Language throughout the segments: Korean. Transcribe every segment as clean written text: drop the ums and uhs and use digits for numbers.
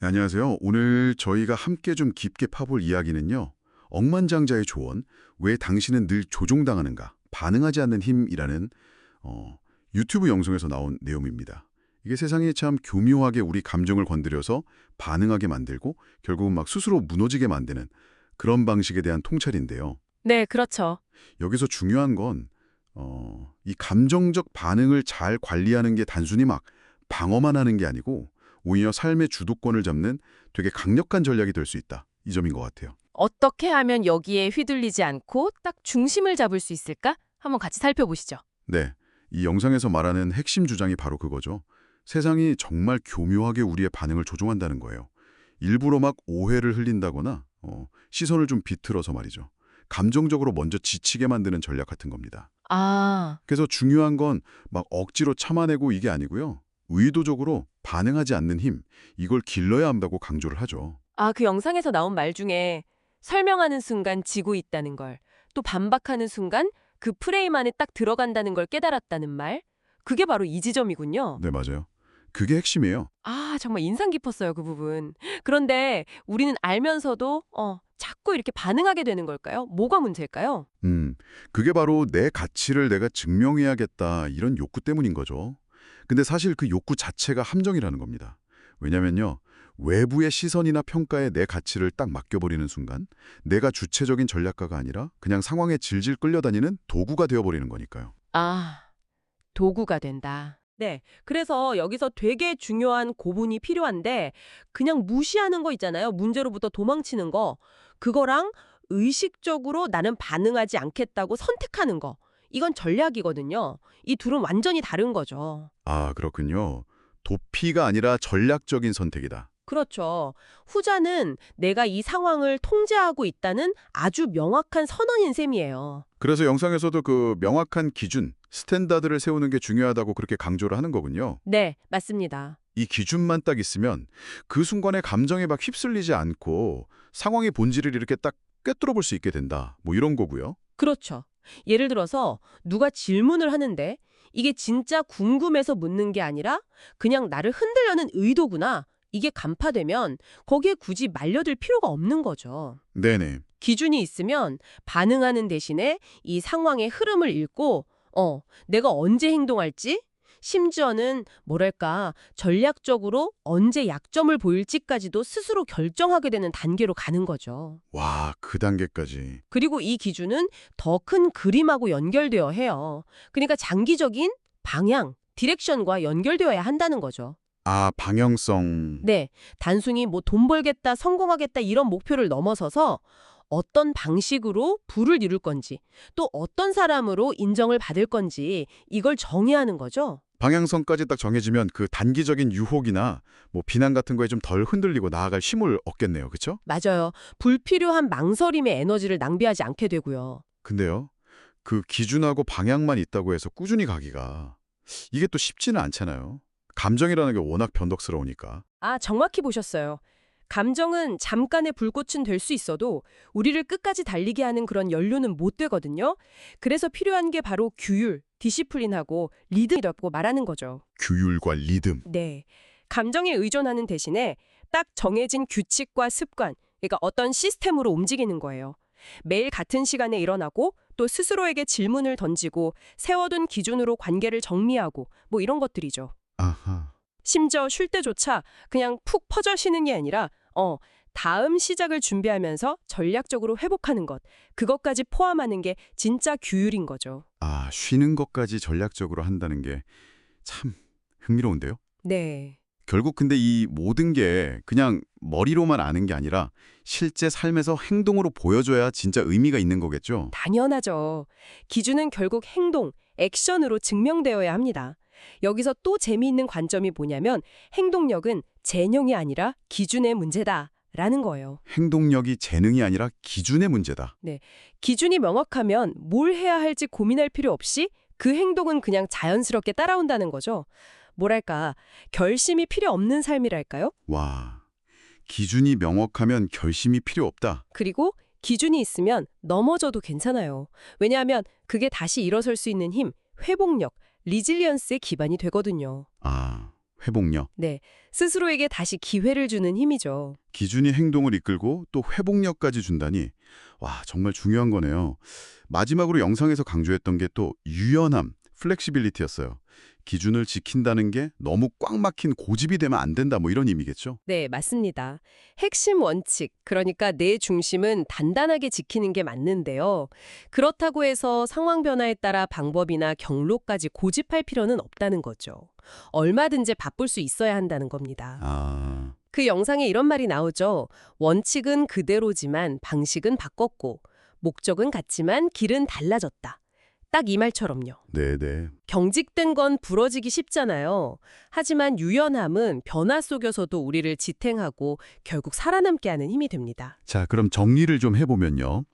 네, 안녕하세요. 오늘 저희가 함께 좀 깊게 파볼 이야기는요. 억만장자의 조언, 왜 당신은 늘 조종당하는가, 반응하지 않는 힘이라는 유튜브 영상에서 나온 내용입니다. 이게 세상에 참 교묘하게 우리 감정을 건드려서 반응하게 만들고 결국은 막 스스로 무너지게 만드는 그런 방식에 대한 통찰인데요. 네, 그렇죠. 여기서 중요한 건 이 감정적 반응을 잘 관리하는 게 단순히 막 방어만 하는 게 아니고 오히려 삶의 주도권을 잡는 되게 강력한 전략이 될 수 있다. 이 점인 것 같아요. 어떻게 하면 여기에 휘둘리지 않고 딱 중심을 잡을 수 있을까? 한번 같이 살펴보시죠. 네, 이 영상에서 말하는 핵심 주장이 바로 그거죠. 세상이 정말 교묘하게 우리의 반응을 조종한다는 거예요. 일부러 막 오해를 흘린다거나 시선을 좀 비틀어서 말이죠. 감정적으로 먼저 지치게 만드는 전략 같은 겁니다. 아, 그래서 중요한 건 막 억지로 참아내고 이게 아니고요. 의도적으로 반응하지 않는 힘, 이걸 길러야 한다고 강조를 하죠. 그 영상에서 나온 말 중에 설명하는 순간 지고 있다는 걸, 또 반박하는 순간 그 프레임 안에 딱 들어간다는 걸 깨달았다는 말, 그게 바로 이 지점이군요. 네, 맞아요. 그게 핵심이에요. 정말 인상 깊었어요, 그 부분. 그런데 우리는 알면서도 자꾸 이렇게 반응하게 되는 걸까요? 뭐가 문제일까요? 그게 바로 내 가치를 내가 증명해야겠다 이런 욕구 때문인 거죠. 근데 사실 그 욕구 자체가 함정이라는 겁니다. 왜냐면요. 외부의 시선이나 평가에 내 가치를 딱 맡겨버리는 순간 내가 주체적인 전략가가 아니라 그냥 상황에 질질 끌려다니는 도구가 되어버리는 거니까요. 아, 도구가 된다. 네. 그래서 여기서 되게 중요한 고분이 필요한데 그냥 무시하는 거 있잖아요. 문제로부터 도망치는 거. 그거랑 의식적으로 나는 반응하지 않겠다고 선택하는 거. 이건 전략이거든요. 이 둘은 완전히 다른 거죠. 아, 그렇군요. 도피가 아니라 전략적인 선택이다. 그렇죠. 후자는 내가 이 상황을 통제하고 있다는 아주 명확한 선언인 셈이에요. 그래서 영상에서도 그 명확한 기준, 스탠다드를 세우는 게 중요하다고 그렇게 강조를 하는 거군요. 네, 맞습니다. 이 기준만 딱 있으면 그 순간에 감정에 막 휩쓸리지 않고 상황의 본질을 이렇게 딱 꿰뚫어 볼 수 있게 된다. 뭐 이런 거고요. 그렇죠. 예를 들어서 누가 질문을 하는데 이게 진짜 궁금해서 묻는 게 아니라 그냥 나를 흔들려는 의도구나. 이게 간파되면 거기에 굳이 말려들 필요가 없는 거죠. 네네. 기준이 있으면 반응하는 대신에 이 상황의 흐름을 읽고 내가 언제 행동할지 심지어는 뭐랄까 전략적으로 언제 약점을 보일지까지도 스스로 결정하게 되는 단계로 가는 거죠. 와, 그 단계까지. 그리고 이 기준은 더 큰 그림하고 연결되어 해요. 그러니까 장기적인 방향, 디렉션과 연결되어야 한다는 거죠. 아, 방향성. 네, 단순히 뭐 돈 벌겠다, 성공하겠다 이런 목표를 넘어서서 어떤 방식으로 부를 이룰 건지, 또 어떤 사람으로 인정을 받을 건지 이걸 정의하는 거죠. 방향성까지 딱 정해지면 그 단기적인 유혹이나 뭐 비난 같은 거에 좀 덜 흔들리고 나아갈 힘을 얻겠네요. 그쵸? 맞아요. 불필요한 망설임의 에너지를 낭비하지 않게 되고요. 근데요. 그 기준하고 방향만 있다고 해서 꾸준히 가기가 이게 또 쉽지는 않잖아요. 감정이라는 게 워낙 변덕스러우니까. 정확히 보셨어요. 감정은 잠깐의 불꽃은 될 수 있어도 우리를 끝까지 달리게 하는 그런 연료는 못 되거든요. 그래서 필요한 게 바로 규율, 디시플린하고 리듬이라고 말하는 거죠. 규율과 리듬. 네. 감정에 의존하는 대신에 딱 정해진 규칙과 습관, 그러니까 어떤 시스템으로 움직이는 거예요. 매일 같은 시간에 일어나고 또 스스로에게 질문을 던지고 세워둔 기준으로 관계를 정리하고 뭐 이런 것들이죠. 아하. 심지어 쉴 때조차 그냥 푹 퍼져 쉬는 게 아니라 다음 시작을 준비하면서 전략적으로 회복하는 것, 그것까지 포함하는 게 진짜 규율인 거죠. 아, 쉬는 것까지 전략적으로 한다는 게 참 흥미로운데요? 네. 결국 근데 이 모든 게 그냥 머리로만 아는 게 아니라 실제 삶에서 행동으로 보여줘야 진짜 의미가 있는 거겠죠? 당연하죠. 기준은 결국 행동, 액션으로 증명되어야 합니다. 여기서 또 재미있는 관점이 뭐냐면 행동력은 재능이 아니라 기준의 문제다라는 거예요. 행동력이 재능이 아니라 기준의 문제다. 네. 기준이 명확하면 뭘 해야 할지 고민할 필요 없이 그 행동은 그냥 자연스럽게 따라온다는 거죠. 뭐랄까, 결심이 필요 없는 삶이랄까요? 와, 기준이 명확하면 결심이 필요 없다. 그리고 기준이 있으면 넘어져도 괜찮아요. 왜냐하면 그게 다시 일어설 수 있는 힘, 회복력, 리질리언스의 기반이 되거든요. 아, 회복력. 네, 스스로에게 다시 기회를 주는 힘이죠. 기준이 행동을 이끌고 또 회복력까지 준다니 와 정말 중요한 거네요. 마지막으로 영상에서 강조했던 게 또 유연함, 플렉시빌리티였어요. 기준을 지킨다는 게 너무 꽉 막힌 고집이 되면 안 된다 뭐 이런 의미겠죠? 네, 맞습니다. 핵심 원칙, 그러니까 내 중심은 단단하게 지키는 게 맞는데요. 그렇다고 해서 상황 변화에 따라 방법이나 경로까지 고집할 필요는 없다는 거죠. 얼마든지 바꿀 수 있어야 한다는 겁니다. 아, 그 영상에 이런 말이 나오죠. 원칙은 그대로지만 방식은 바꿨고, 목적은 같지만 길은 달라졌다. 딱 이 말처럼요. 네네. 경직된 건 부러지기 쉽잖아요. 하지만 유연함은 변화 속에서도 우리를 지탱하고 결국 살아남게 하는 힘이 됩니다. 자, 그럼 정리를 좀 해보면요.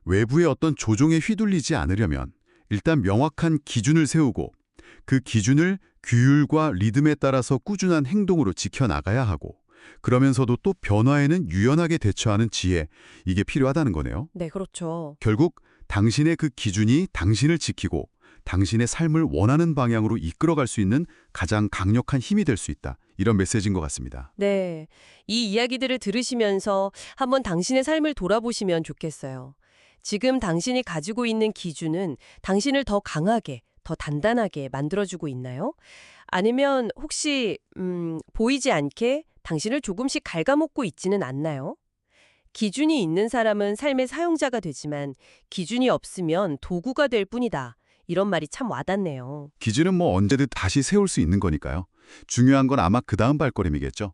외부의 어떤 조종에 휘둘리지 않으려면 일단 명확한 기준을 세우고 그 기준을 규율과 리듬에 따라서 꾸준한 행동으로 지켜나가야 하고 그러면서도 또 변화에는 유연하게 대처하는 지혜, 이게 필요하다는 거네요. 네, 그렇죠. 결국 당신의 그 기준이 당신을 지키고 당신의 삶을 원하는 방향으로 이끌어갈 수 있는 가장 강력한 힘이 될 수 있다. 이런 메시지인 것 같습니다. 네, 이 이야기들을 들으시면서 한번 당신의 삶을 돌아보시면 좋겠어요. 지금 당신이 가지고 있는 기준은 당신을 더 강하게, 더 단단하게 만들어주고 있나요? 아니면 혹시 보이지 않게 당신을 조금씩 갉아먹고 있지는 않나요? 기준이 있는 사람은 삶의 사용자가 되지만 기준이 없으면 도구가 될 뿐이다. 이런 말이 참 와닿네요. 기준은 뭐 언제든 다시 세울 수 있는 거니까요. 중요한 건 아마 그 다음 발걸음이겠죠.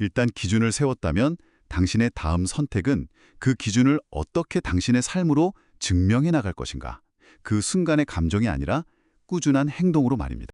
일단 기준을 세웠다면 당신의 다음 선택은 그 기준을 어떻게 당신의 삶으로 증명해 나갈 것인가. 그 순간의 감정이 아니라 꾸준한 행동으로 말입니다.